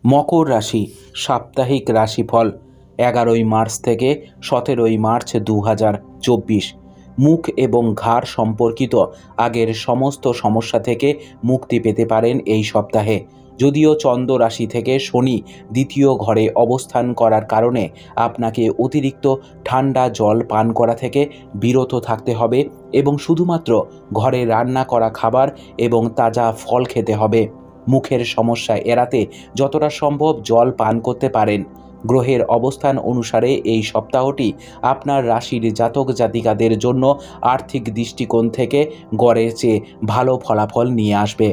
মকর রাশি সাপ্তাহিক রাশিফল 11ই মার্চ থেকে 17ই মার্চ 2024। মুখ এবং ঘাড় সম্পর্কিত আগের সমস্ত সমস্যা থেকে মুক্তি পেতে পারেন এই সপ্তাহে। যদিও চন্দ্র রাশি থেকে শনি দ্বিতীয় ঘরে অবস্থান করার কারণে আপনাকে অতিরিক্ত ঠান্ডা জল পান করা থেকে বিরত থাকতে হবে এবং শুধুমাত্র ঘরে রান্না করা খাবার এবং তাজা ফল খেতে হবে। মুখের সমস্যা এড়াতে যতটা সম্ভব জল পান করতে পারেন। গ্রহের অবস্থান অনুসারে এই সপ্তাহটি আপনার রাশির জাতক জাতিকাদের জন্য আর্থিক দৃষ্টিকোণ থেকে গড়ের চেয়ে ভালো ফলাফল নিয়ে আসবে।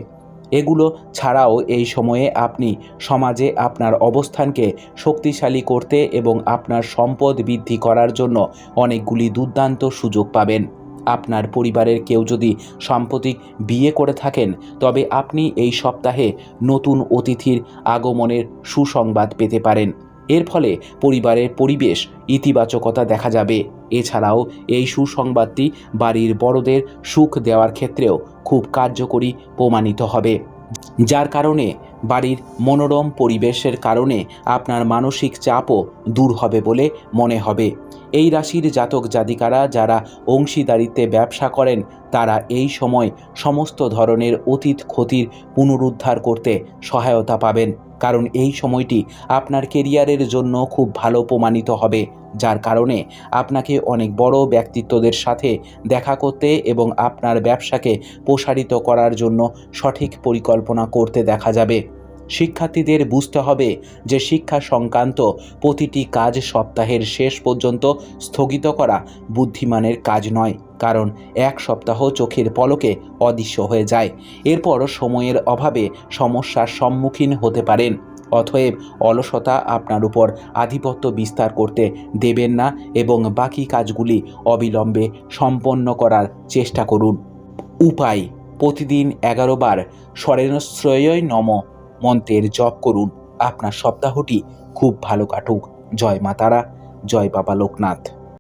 এগুলো ছাড়াও এই সময়ে আপনি সমাজে আপনার অবস্থানকে শক্তিশালী করতে এবং আপনার সম্পদ বৃদ্ধি করার জন্য অনেকগুলি দুর্দান্ত সুযোগ পাবেন। আপনার পরিবারের কেউ যদি সাম্প্রতিক বিয়ে করে থাকেন তবে আপনি এই সপ্তাহে নতুন অতিথির আগমনের সুসংবাদ পেতে পারেন। এর ফলে পরিবারের পরিবেশ ইতিবাচকতা দেখা যাবে। এছাড়াও এই সুসংবাদটি বাড়ির বড়দের সুখ দেওয়ার ক্ষেত্রেও খুব কার্যকরী প্রমাণিত হবে, যার কারণে বাড়ির মনোরম পরিবেশের কারণে আপনার মানসিক চাপও দূর হবে বলে মনে হবে। এই রাশির জাতক জাতিকারা যারা অংশীদারিত্বে ব্যবসা করেন তারা এই সময় সমস্ত ধরনের অতীত ক্ষতির পুনরুদ্ধার করতে সহায়তা পাবেন, কারণ এই সময়টি আপনার কেরিয়ারের জন্য খুব ভালো প্রমাণিত হবে, যার কারণে আপনাকে অনেক বড় ব্যক্তিত্বদের সাথে দেখা করতে এবং আপনার ব্যবসাকে প্রসারিত করার জন্য সঠিক পরিকল্পনা করতে দেখা যাবে। শিক্ষার্থীদের বুঝতে হবে যে শিক্ষা সংক্রান্ত প্রতিটি কাজ সপ্তাহের শেষ পর্যন্ত স্থগিত করা বুদ্ধিমানের কাজ নয়, কারণ এক সপ্তাহ চোখের পলকে অদৃশ্য হয়ে যায়। এরপর সময়ের অভাবে সমস্যার সম্মুখীন হতে পারেন। অতএব অলসতা আপনার উপর আধিপত্য বিস্তার করতে দেবেন না এবং বাকি কাজগুলি অবিলম্বে সম্পন্ন করার চেষ্টা করুন। উপায়: প্রতিদিন 11 বার স্বরেণশ্রয় নম মন্ত্রের জপ করুন। আপনার সপ্তাহটি খুব ভালো কাটুক। জয় মা তারা, জয় বাবা লোকনাথ।